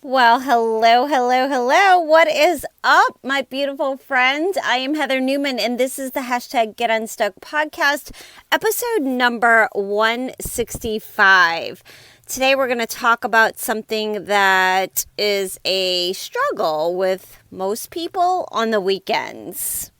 Well, hello. What is up, my beautiful friends? I am Heather Newman, and this is the hashtag Get Unstuck podcast, episode number 165. Today, we're going to talk about something that is a struggle with most people on the weekends.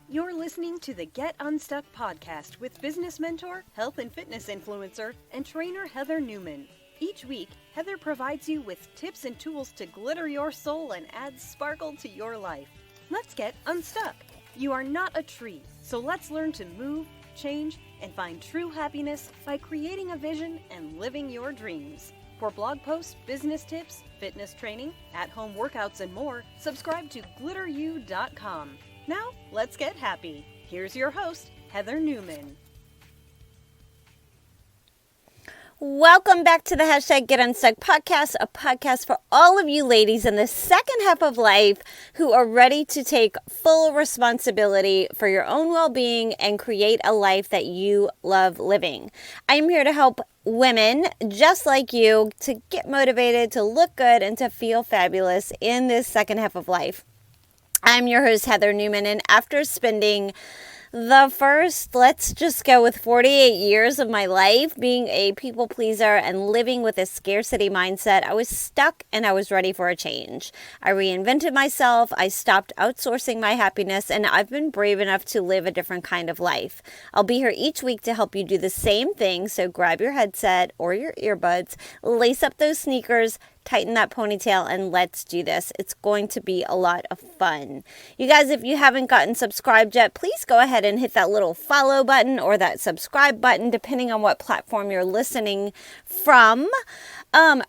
You're listening to the Get Unstuck podcast with business mentor, health and fitness influencer, and trainer Heather Newman. Each week, Heather provides you with tips and tools to glitter your soul and add sparkle to your life. Let's get unstuck. You are not a tree, so let's learn to move, change, and find true happiness by creating a vision and living your dreams. For blog posts, business tips, fitness training, at-home workouts, and more, subscribe to glitteru.com. Now, let's get happy. Here's your host, Heather Newman. Welcome back to the hashtag Get Unstuck podcast, a podcast for all of you ladies in the second half of life who are ready to take full responsibility for your own well-being and create a life that you love living. I am here to help women just like you to get motivated, to look good, and to feel fabulous in this second half of life. I'm your host, Heather Newman, and after spending the first, let's just go with 48 years of my life being a people pleaser and living with a scarcity mindset, I was stuck and I was ready for a change. I reinvented myself, I stopped outsourcing my happiness, and I've been brave enough to live a different kind of life. I'll be here each week to help you do the same thing, so grab your headset or your earbuds, lace up those sneakers, tighten that ponytail, and let's do this. It's going to be a lot of fun. You guys, if you haven't gotten subscribed yet, please go ahead and hit that little follow button or that subscribe button, depending on what platform you're listening from.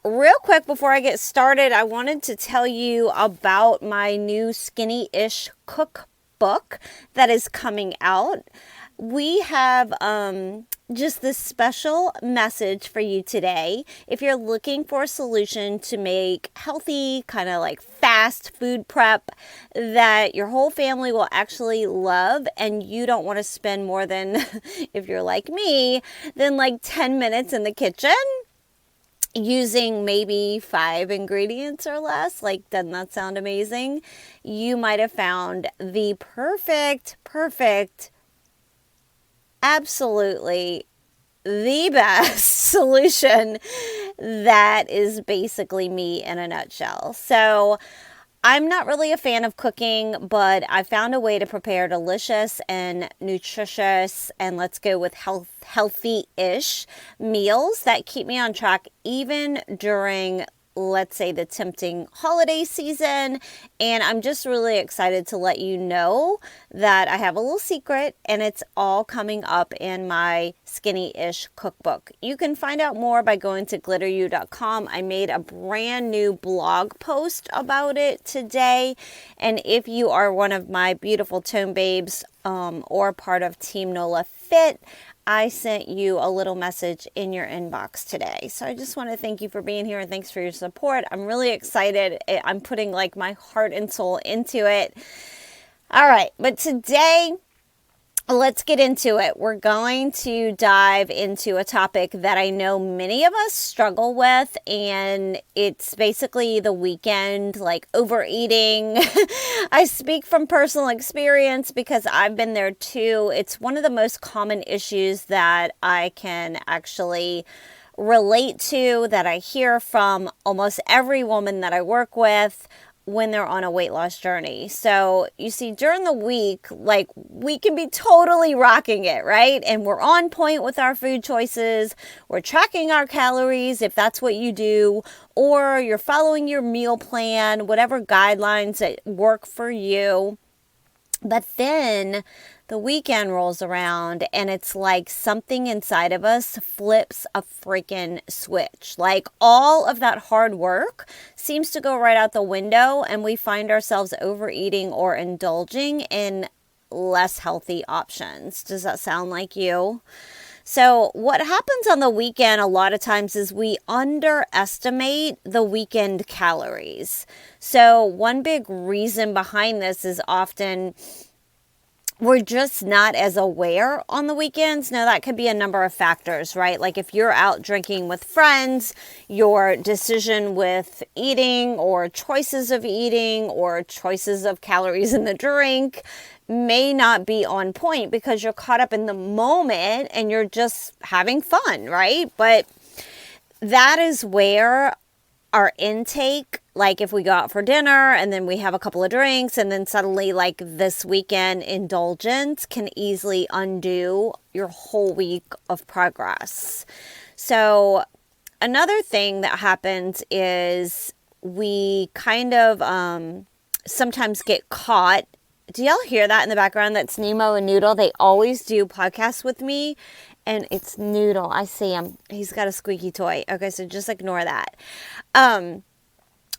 Real quick before I get started, I wanted to tell you about my new Skinny-ish cookbook that is coming out. We have just this special message for you today. If you're looking for a solution to make healthy, kind of like fast food prep that your whole family will actually love, and you don't want to spend more than, if you're like me, than like 10 minutes in the kitchen using maybe 5 ingredients or less, like, doesn't that sound amazing? You might have found the perfect, absolutely the best solution that is basically me in a nutshell. So I'm not really a fan of cooking, but I found a way to prepare delicious and nutritious, and let's go with healthy-ish meals that keep me on track even during, let's say, the tempting holiday season. And I'm just really excited to let you know that I have a little secret, and it's all coming up in my Skinny-ish cookbook. You can find out more by going to glitteru.com. I made a brand new blog post about it today. And if you are one of my beautiful tone babes or part of Team NOLA Fit, I sent you a little message in your inbox today. So I just want to thank you for being here and thanks for your support. I'm really excited. I'm putting like my heart and soul into it. All right, but today, let's get into it. We're going to dive into a topic that I know many of us struggle with, and it's basically the weekend, like overeating. I speak from personal experience because I've been there too. It's one of the most common issues that I can actually relate to, that I hear from almost every woman that I work with when they're on a weight loss journey. So you see, during the week, like, we can be totally rocking it, right? And we're on point with our food choices. We're tracking our calories if that's what you do, or you're following your meal plan, whatever guidelines that work for you. But then the weekend rolls around and it's like something inside of us flips a freaking switch. Like, all of that hard work seems to go right out the window, and we find ourselves overeating or indulging in less healthy options. Does that sound like you? So what happens on the weekend a lot of times is we underestimate the weekend calories. So one big reason behind this is often we're just not as aware on the weekends. Now, that could be a number of factors, right? Like if you're out drinking with friends, your decision with eating or choices of eating or choices of calories in the drink may not be on point because you're caught up in the moment and you're just having fun, right? But that is where our intake, like if we go out for dinner and then we have a couple of drinks and then suddenly like this weekend indulgence can easily undo your whole week of progress. So another thing that happens is we kind of sometimes get caught. Do y'all hear that in the background? That's Nemo and Noodle. They always do podcasts with me, and it's Noodle. I see him. He's got a squeaky toy. Okay, so just ignore that.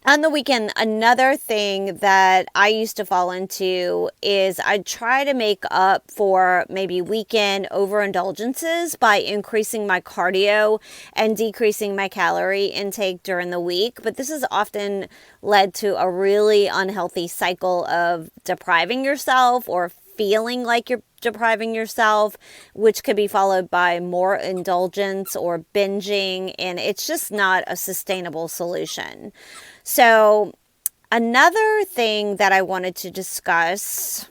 On the weekend, another thing that I used to fall into is I'd try to make up for maybe weekend overindulgences by increasing my cardio and decreasing my calorie intake during the week. But this has often led to a really unhealthy cycle of depriving yourself or feeling like you're depriving yourself, which could be followed by more indulgence or binging, and it's just not a sustainable solution. So, another thing that I wanted to discuss.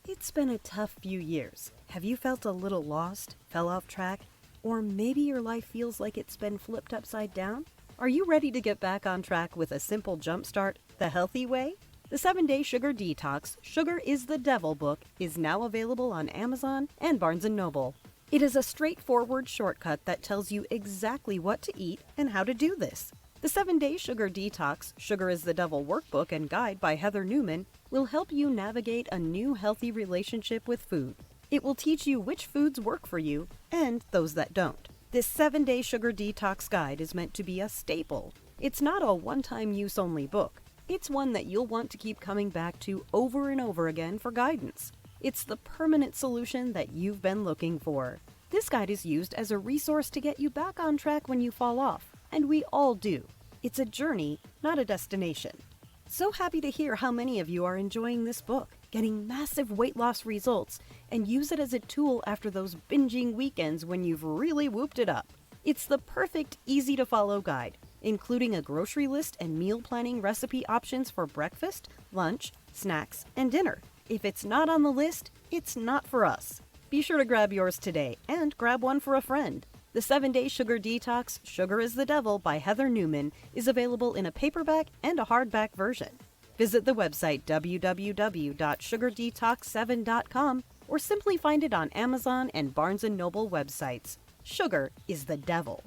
It's been a tough few years. Have you felt a little lost, fell off track, or maybe your life feels like it's been flipped upside down? Are you ready to get back on track with a simple jumpstart, the healthy way? The 7-Day Sugar Detox, Sugar is the Devil book is now available on Amazon and Barnes & Noble. It is a straightforward shortcut that tells you exactly what to eat and how to do this. The 7-Day Sugar Detox, Sugar is the Devil workbook and guide by Heather Newman will help you navigate a new healthy relationship with food. It will teach you which foods work for you and those that don't. This 7-Day Sugar Detox guide is meant to be a staple. It's not a one-time use only book. It's one that you'll want to keep coming back to over and over again for guidance. It's the permanent solution that you've been looking for. This guide is used as a resource to get you back on track when you fall off, and we all do. It's a journey, not a destination. So happy to hear how many of you are enjoying this book, getting massive weight loss results, and use it as a tool after those binging weekends when you've really whooped it up. It's the perfect, easy-to-follow guide, including a grocery list and meal planning recipe options for breakfast, lunch, snacks, and dinner. If it's not on the list, it's not for us. Be sure to grab yours today and grab one for a friend. The 7-Day Sugar Detox, Sugar is the Devil by Heather Newman is available in a paperback and a hardback version. Visit the website www.sugardetox7.com or simply find it on Amazon and Barnes & Noble websites. Sugar is the Devil.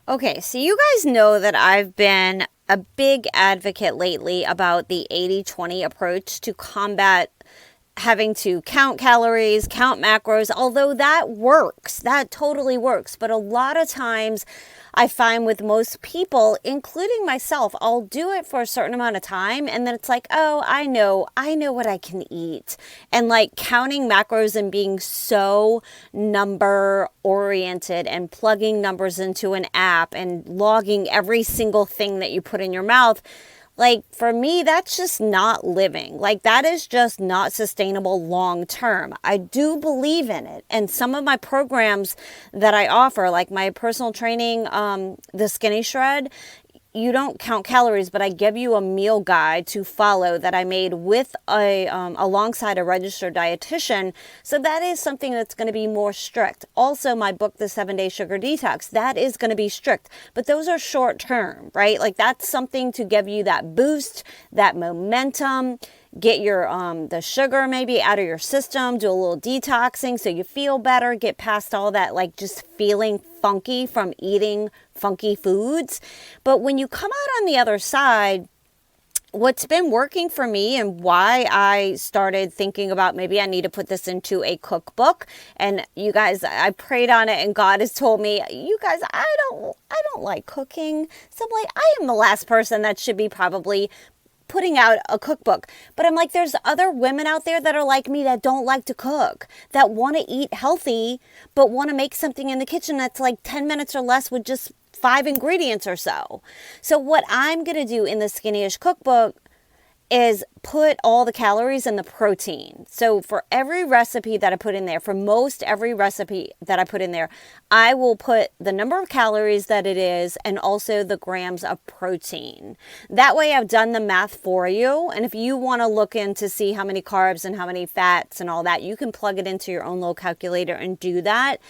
Okay, so you guys know that I've been a big advocate lately about the 80-20 approach to combat having to count calories, count macros, although that works, that totally works. But a lot of times I find with most people, including myself, I'll do it for a certain amount of time and then it's like, oh, I know what I can eat. And like counting macros and being so number oriented and plugging numbers into an app and logging every single thing that you put in your mouth. Like, for me, that's just not living. Like, that is just not sustainable long term. I do believe in it. And some of my programs that I offer, like my personal training, the Skinny Shred, you don't count calories, but I give you a meal guide to follow that I made with alongside a registered dietitian. So that is something that's going to be more strict. Also, my book, The 7-Day Sugar Detox, that is going to be strict, but those are short term, right? Like that's something to give you that boost, that momentum, get your the sugar maybe out of your system, do a little detoxing so you feel better, get past all that like just feeling funky from eating funky foods. But when you come out on the other side, what's been working for me and why I started thinking about maybe I need to put this into a cookbook, and you guys, I prayed on it and God has told me, you guys, I don't like cooking. So I'm like, I am the last person that should be probably putting out a cookbook. But I'm like, there's other women out there that are like me that don't like to cook, that want to eat healthy, but want to make something in the kitchen that's like 10 minutes or less with just 5 ingredients or so. So what I'm going to do in the Skinny-ish cookbook is put all the calories and the protein. So for every recipe that I put in there, for most every recipe that I put in there, I will put the number of calories that it is and also the grams of protein. That way I've done the math for you. And if you want to look in to see how many carbs and how many fats and all that, you can plug it into your own little calculator and do that.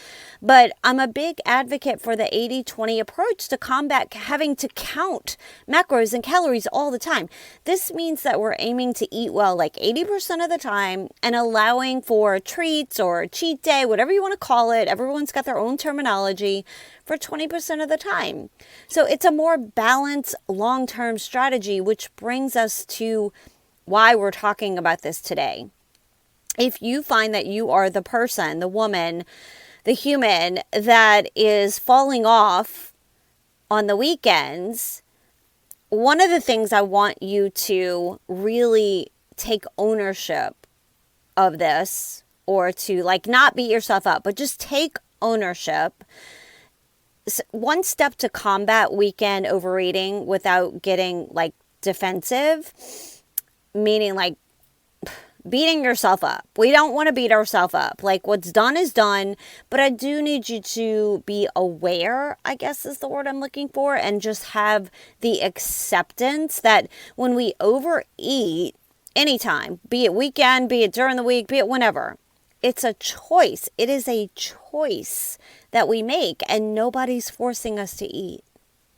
But I'm a big advocate for the 80-20 approach to combat having to count macros and calories all the time. This means that we're aiming to eat well like 80% of the time and allowing for treats or cheat day, whatever you want to call it. Everyone's got their own terminology for 20% of the time. So it's a more balanced long-term strategy, which brings us to why we're talking about this today. If you find that you are the person, the woman, the human that is falling off on the weekends, one of the things I want you to really take ownership of this, or to like not beat yourself up, but just take ownership. One step to combat weekend overeating without getting like defensive, meaning like beating yourself up. We don't want to beat ourselves up. Like what's done is done, but I do need you to be aware, I guess is the word I'm looking for, and just have the acceptance that when we overeat anytime, be it weekend, be it during the week, be it whenever, it's a choice. It is a choice that we make, and nobody's forcing us to eat.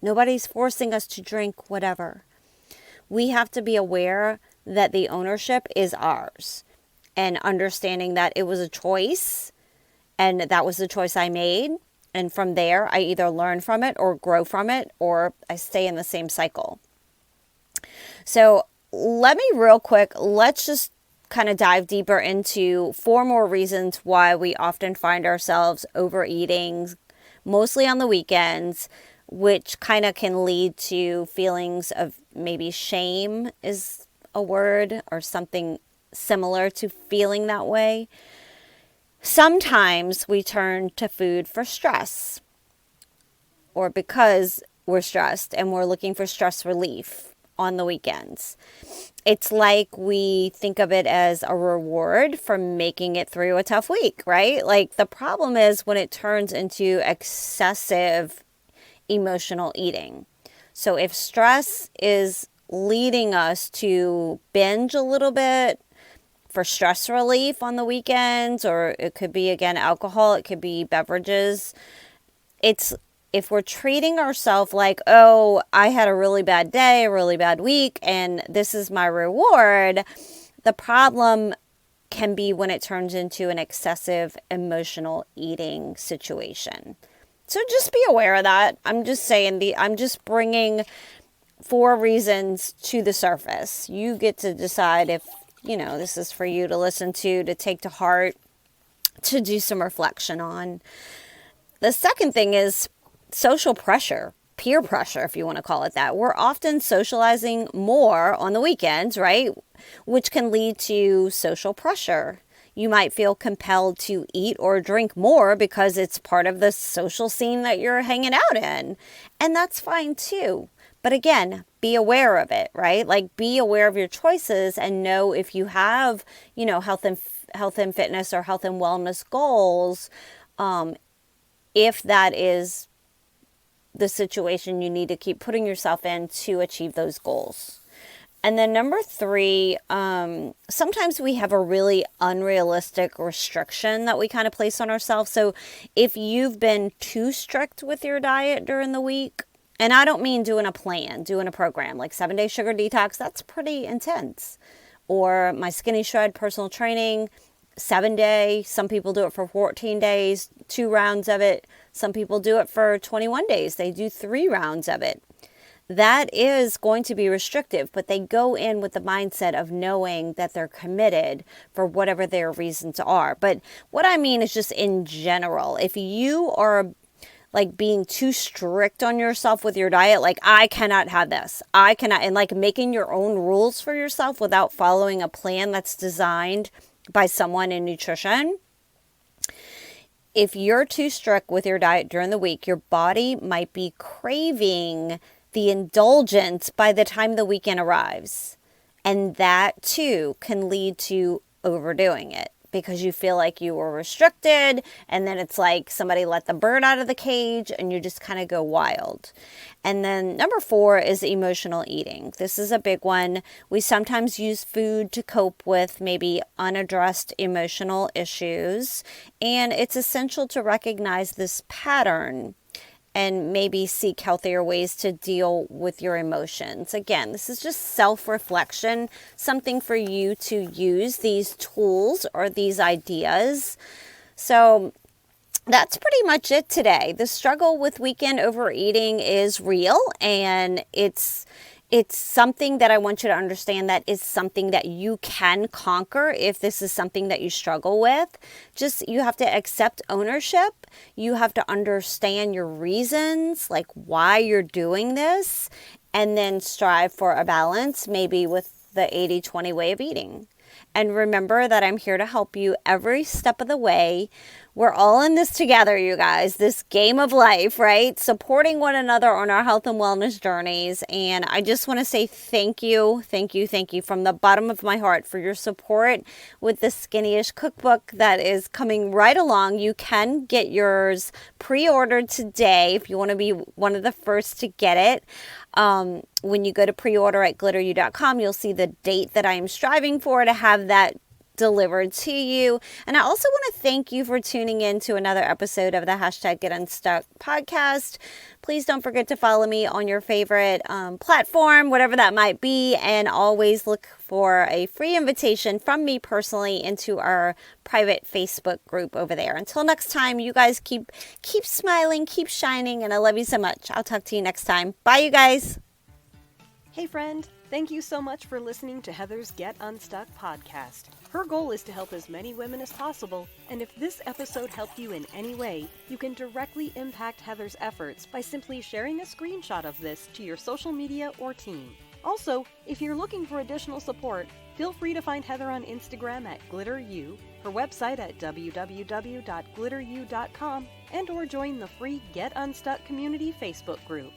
Nobody's forcing us to drink whatever. We have to be aware that the ownership is ours, and understanding that it was a choice and that was the choice I made. And from there, I either learn from it or grow from it, or I stay in the same cycle. So let me real quick, let's just kind of dive deeper into 4 more reasons why we often find ourselves overeating, mostly on the weekends, which kind of can lead to feelings of maybe shame is a word, or something similar to feeling that way. Sometimes we turn to food for stress, or because we're stressed and we're looking for stress relief on the weekends. It's like we think of it as a reward for making it through a tough week, right? Like the problem is when it turns into excessive emotional eating. So if stress is leading us to binge a little bit for stress relief on the weekends, or it could be, again, alcohol, it could be beverages. It's if we're treating ourselves like, oh, I had a really bad day, a really bad week, and this is my reward, the problem can be when it turns into an excessive emotional eating situation. So just be aware of that. I'm just saying, I'm just bringing 4 reasons to the surface. You get to decide if, this is for you to listen to take to heart, to do some reflection on. The second thing is social pressure, peer pressure, if you want to call it that. We're often socializing more on the weekends, right? Which can lead to social pressure. You might feel compelled to eat or drink more because it's part of the social scene that you're hanging out in. And that's fine too. But again, be aware of it, right? Like be aware of your choices and know if you have, health and fitness or health and wellness goals, if that is the situation you need to keep putting yourself in to achieve those goals. And then number 3, sometimes we have a really unrealistic restriction that we kind of place on ourselves. So if you've been too strict with your diet during the week, and I don't mean doing a plan, doing a program like 7-day sugar detox, that's pretty intense. Or my Skinny Shred personal training, 7-day. Some people do it for 14 days, 2 rounds of it. Some people do it for 21 days. They do 3 rounds of it. That is going to be restrictive, but they go in with the mindset of knowing that they're committed for whatever their reasons are. But what I mean is just in general, if you are like being too strict on yourself with your diet, like I cannot have this, I cannot, and like making your own rules for yourself without following a plan that's designed by someone in nutrition. If you're too strict with your diet during the week, your body might be craving the indulgence by the time the weekend arrives. And that too can lead to overdoing it because you feel like you were restricted, and then it's like somebody let the bird out of the cage and you just kind of go wild. And then number 4 is emotional eating. This is a big one. We sometimes use food to cope with maybe unaddressed emotional issues, and it's essential to recognize this pattern and maybe seek healthier ways to deal with your emotions. Again, this is just self-reflection, something for you to use these tools or these ideas. So that's pretty much it today. The struggle with weekend overeating is real, and it's something that I want you to understand that is something that you can conquer if this is something that you struggle with. Just, you have to accept ownership. You have to understand your reasons, like why you're doing this, and then strive for a balance, maybe with the 80-20 way of eating. And remember that I'm here to help you every step of the way. We're all in this together, you guys, this game of life, right? Supporting one another on our health and wellness journeys. And I just want to say thank you from the bottom of my heart for your support with the Skinny-ish cookbook that is coming right along. You can get yours pre-ordered today if you want to be one of the first to get it. When you go to pre-order at glitteru.com, you'll see the date that I am striving for to have that delivered to you. And I also want to thank you for tuning in to another episode of the #GetUnstuck podcast. Please don't forget to follow me on your favorite platform, whatever that might be, and always look for a free invitation from me personally into our private Facebook group over there. Until next time, you guys keep smiling, keep shining, and I love you so much. I'll talk to you next time. Bye, you guys. Hey friend, thank you so much for listening to Heather's Get Unstuck podcast. Her goal is to help as many women as possible, and if this episode helped you in any way, you can directly impact Heather's efforts by simply sharing a screenshot of this to your social media or team. Also, if you're looking for additional support, feel free to find Heather on Instagram at glitteru, her website at www.glitteru.com, and or join the free Get Unstuck community Facebook group.